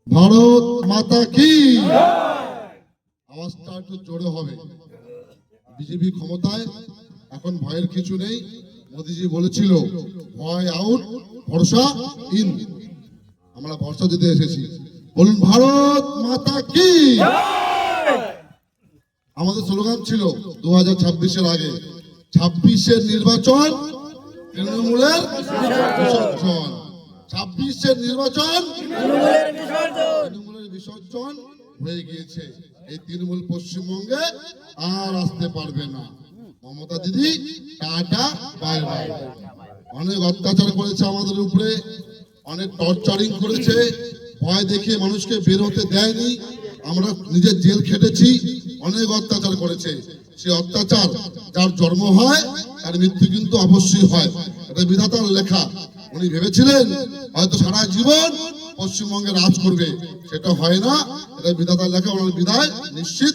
ভারত মাতা কি আওয়াজটা একটু জোরে হবে। বিজেপি ক্ষমতায়, এখন ভয়ের কিছু নেই। মোদিজি বলেছিল ভয় আউট ভরসা ইন। আমরা ভরসা দিতে এসেছি। বলুন ভারত মাতা কি। আমাদের স্লোগান ছিল 2026-এর আগে, 26-এর নির্বাচন তৃণমূলের বিসর্জন। 26-এর নির্বাচন তৃণমূলের বিসর্জন হয়ে গিয়েছে। এই তৃণমূল পশ্চিমবঙ্গে আর আসতে পারবে না। মমতা দিদি টাটা বাই বাই। অনেক অত্যাচার করেছে আমাদের উপরে, অনেক টর্চারিং করেছে, ভয় দেখিয়ে মানুষকে বের হতে দেয়নি। আমরা নিজের জেল খেটেছি, অনেক অত্যাচার করেছে। সেই অত্যাচার যার জন্ম হয় তার মৃত্যু কিন্তু অবশ্যই হয়। এটা বিধাতার লেখা। উনি ভেবেছিলেন হয়তো সারা জীবন পশ্চিমবঙ্গে রাজ করবে, সেটা হয় না। এটা বিধাতার লেখা। ওনার বিদায় নিশ্চিত।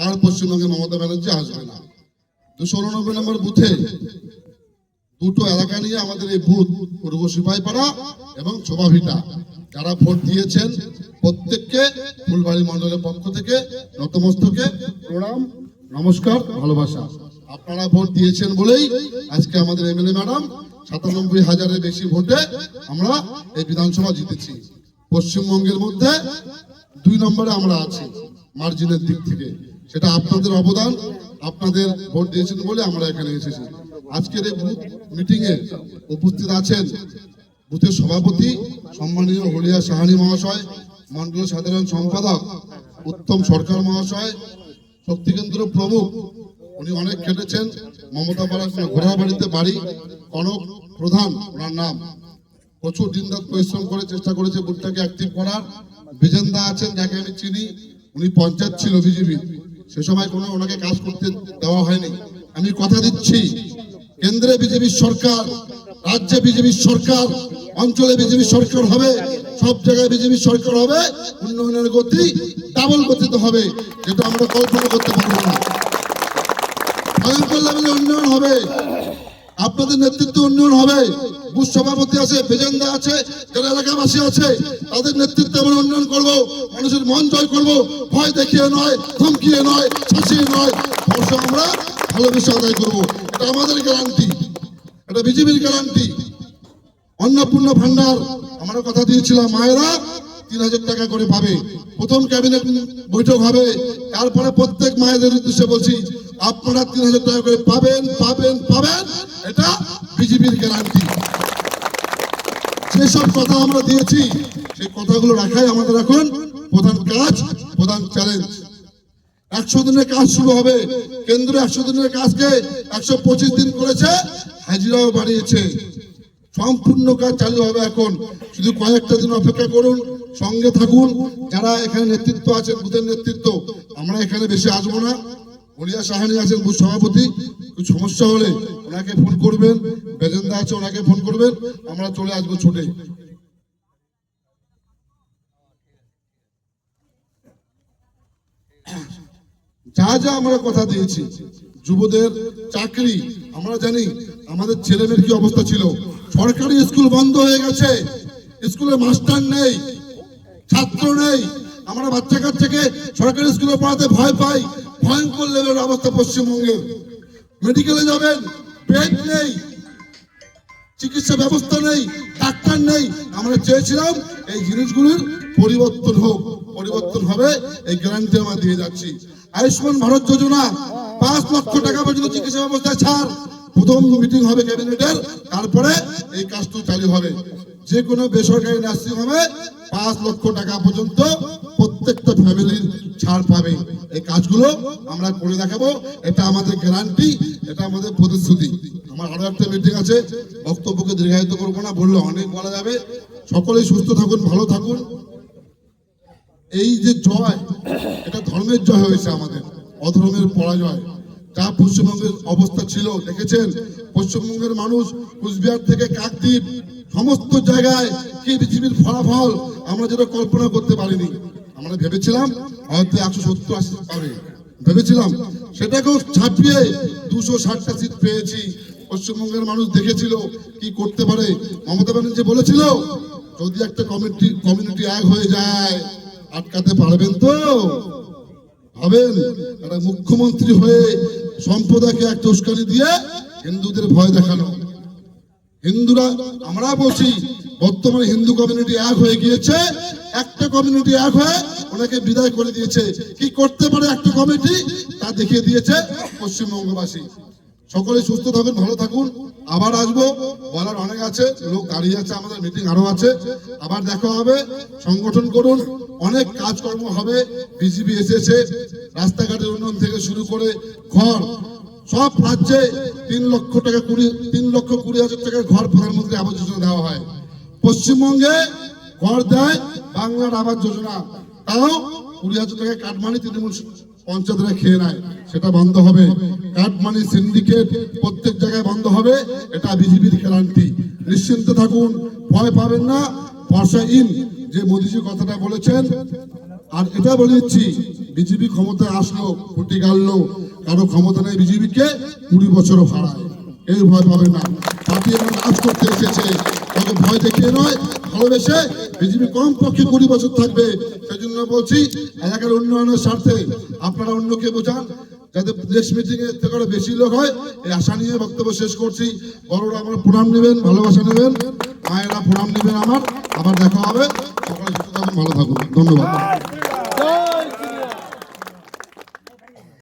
আর পশ্চিমবঙ্গে মমতা ব্যানার্জি আসবে না। 289 নম্বর বুথে দুটো এলাকা নিয়ে আমাদের এই বুথ, পূর্ব সিপাহীপাড়া এবং শোভাভিটা। যারা ভোট দিয়েছেন প্রত্যেককে ফুলবাড়ি মন্ডলের পক্ষ থেকে নতমস্তকে প্রণাম, নমস্কার, ভালোবাসা। আপনারা ভোট দিয়েছেন বলেই আজকে আমাদের এমএলএ ম্যাডাম 97,000-এর বেশি ভোটে আমরা এই বিধানসভা জিতেছি। পশ্চিমবঙ্গের মধ্যে 2 নম্বরে আমরা আছি মার্জিনের দিক থেকে। সেটা আপনাদের অবদান, আপনাদের ভোট দিয়েছেন বলে আমরা এখানে এসেছি। আজকের এই বুথ মিটিং এ উপস্থিত আছেন বুথের সভাপতি সম্মানীয় হলিয়া সাহানি মহাশয়, মন্ডল সাধারণ সম্পাদক উত্তম সরকার মহাশয়, শক্তিকেন্দ্র প্রমুখ। উনি অনেক খেটেছেন। মমতা পাড়া ঘোড়াবাড়িতে বাড়ি, কনক প্রধান ওনার নাম। প্রচুর দিনরাত পরিশ্রম করে চেষ্টা করেছে বুথটাকে অ্যাক্টিভ করার। বিজেন্দা আছেন, যাকে আমি চিনি, উনি পঞ্চায়েত ছিল বিজেপি। সে সময় কোনো ওনাকে কাজ করতে দেওয়া হয়নি। আমি কথা দিচ্ছি, কেন্দ্রে বিজেপির সরকার, রাজ্যে বিজেপির সরকার, অঞ্চলে বিজেপির সরকার হবে, সব জায়গায় বিজেপির সরকার হবে। উন্নয়নের গতি ডাবল গতিতে হবে, যেটা আমরা কল্পনা করতে পারবো না। ভয়ঙ্কর লেভেলে উন্নয়ন হবে, আপনাদের নেতৃত্বে উন্নয়ন হবে। বুথ সভাপতি আছে, বেজেন্দা আছে, যারা এলাকাবাসী আছে, তাদের নেতৃত্বে আমরা উন্নয়ন করব। মানুষের মন জয় করব। ভয় দেখিয়ে নয়, ধমকিয়ে নয়, শাসিয়ে নয়, ভরসা আমরা ভালোবেসে আদায় করবো। এটা আমাদের গ্যারান্টি, এটা বিজেপির গ্যারান্টি। অন্নপূর্ণা ভান্ডার আমরা কথা দিয়েছিলাম, মায়েরা 3,000 টাকা করে পাবে। প্রথম ক্যাবিনেট বৈঠক হবে, তারপরে প্রত্যেক মায়েদের উদ্দেশ্যে বলছি, আপনারা 3,000 টাকা করে পাবেন পাবেন পাবেন। এটা বিজেপির গ্যারান্টি। যেসব কথা আমরা দিয়েছি সেই কথাগুলো রাখাই আমাদের এখন প্রধান কাজ, প্রধান চ্যালেঞ্জ। 100 দিনের কাজ শুরু হবে। কেন্দ্র 100 দিনের কাজকে 125 দিন করেছে, হাজিরাও বাড়িয়েছে। সম্পূর্ণ কাজ চালু হবে এখন। শুধু কয়েকটা দিন অপেক্ষা করুন, সঙ্গে থাকুন। যারা এখানে নেতৃত্ব আছে, বুথের নেতৃত্ব, আমরা এখানে বেশি আসবো না। হলিয়া সাহানি আছেন বুথ সভাপতি, কিছু সমস্যা হলে ওনাকে ফোন করবেন। বেজেন্দা আছে, ওনাকে ফোন করবেন, আমরা চলে আসবো ছুটে। যা যা আমরা কথা দিয়েছি, যুবদের চাকরি, আমরা জানি আমাদের ছেলেমেয়ের কি অবস্থা ছিল। সরকারি স্কুল বন্ধ হয়ে গেছে, স্কুলে মাস্টার নেই, ছাত্র নেই। আমরা বাচ্চা কাচ্চাকে সরকারি স্কুলে পড়াতে ভয় পাই। ভয়ঙ্কর লেভেলের অবস্থা পশ্চিমবঙ্গে। মেডিকেলে যাবেন, বেড নেই, চিকিৎসা ব্যবস্থা নেই, ডাক্তার নেই। আমরা চেয়েছিলাম এই জিনিসগুলোর পরিবর্তন হোক, পরিবর্তন হবে, এই গ্যারান্টি আমরা দিয়ে যাচ্ছি। আয়ুষ্মান ভারত যোজনা 5 লক্ষ টাকা পর্যন্ত চিকিৎসা ব্যবস্থায় ছাড়। প্রথম মিটিং হবে ক্যাবিনেটের, তারপরে এই কাজটি চালু হবে। যে কোনো বেসরকারি নার্সিং হোমে 5 লক্ষ টাকা পর্যন্ত প্রত্যেকটা ফ্যামিলির ছাড় পাবে। এই কাজগুলো আমরা করে দেখাবো। এটা আমাদের গ্যারান্টি, এটা আমাদের প্রতিশ্রুতি। আমার আরো একটা মিটিং আছে, বক্তব্যকে দীর্ঘায়িত করবো না, বললে অনেক বলা যাবে। সকলেই সুস্থ থাকুন, ভালো থাকুন। এই যে জয়, এটা ধর্মের জয় হয়েছে আমাদের, অধর্মের পরাজয়। যা পশ্চিমবঙ্গের অবস্থা ছিল দেখেছেন। পশ্চিমবঙ্গের মানুষ কুচবিহার থেকে কাকদ্বীপ সমস্ত জায়গায় কি বিজেপির ফলাফল আমরা যেটা কল্পনা করতে পারিনি। আমরা ভেবেছিলাম হয়তো 170-80 পাবে, ভেবেছিলাম। সেটাকেও ছাপিয়ে 260টা সিট পেয়েছি। পশ্চিমবঙ্গের মানুষ দেখেছিল কি করতে পারে। মমতা ব্যানার্জি বলেছিল যদি একটা কমিউনিটি এক হয়ে যায় আটকাতে পারবেন তো? ভাবেন একটা মুখ্যমন্ত্রী হয়ে সম্প্রদায়কে একটা উস্কানি দিয়ে হিন্দুদের ভয় দেখানো। হিন্দুরা আমরা বলছি বর্তমানে হিন্দু কমিউনিটি এক হয়ে গিয়েছে, একটা কমিউনিটি এক হয়ে ওনাকে বিদায় করে দিয়েছে। কি করতে পারে একটা কমিটি তা দেখিয়ে দিয়েছে পশ্চিমবঙ্গবাসী। সকলে সুস্থ থাকুন, ভালো থাকুন। আবার আসবো, বলার অনেক আছে, লোক দাঁড়িয়ে আছে, আমাদের মিটিং আরো আছে, আবার দেখা হবে। সংগঠন করুন, অনেক কাজকর্ম হবে। বিজেপি এসেছে, রাস্তাঘাটের উন্নয়ন থেকে শুরু করে ঘর, সব রাজ্যে 3,20,000 টাকার ঘর প্রধানমন্ত্রী আবাস যোজনা দেওয়া হয়। পশ্চিমবঙ্গে ঘর দেয় বাংলার আবাস যোজনা, তাও 20,000 টাকা কাটমানি তৃণমূল পঞ্চায়েতরা খেয়ে নেয়, সেটা বন্ধ হবে। কাটমানি সিন্ডিকেট প্রত্যেক জায়গায় বন্ধ হবে, এটা বিজেপির গ্যারান্টি। নিশ্চিন্ত থাকুন, ভয় পাবেন না। বর্ষা ইন যে মোদীজি কথাটা বলেছেন, আর এটা বলে দিচ্ছি, বিজেপি ক্ষমতায় আসলো, ফুটি গাড়লো, কারো ক্ষমতা নেই বিজেপিকে 20 বছরও হারায়। এই ভয় পাবেন না। পার্টি এখন কাজ করতে এসেছে, কাউকে ভয় দেখিয়ে নয়, ভালোবেসে। বিজেপি কমপক্ষে 20 বছর থাকবে। সেই জন্য বলছি, এলাকার উন্নয়নের স্বার্থে আপনারা অন্যকে বোঝান, যাতে নেক্সট মিটিং এর থেকে আরো বেশি লোক হয়, এই আশা নিয়ে বক্তব্য শেষ করছি। বড়রা আমার প্রণাম নেবেন, ভালোবাসা নেবেন, মায়েরা প্রণাম নেবেন আমার। আবার দেখা হবে। সকলে সুস্থ থাকুন, ভালো থাকুন, ধন্যবাদ।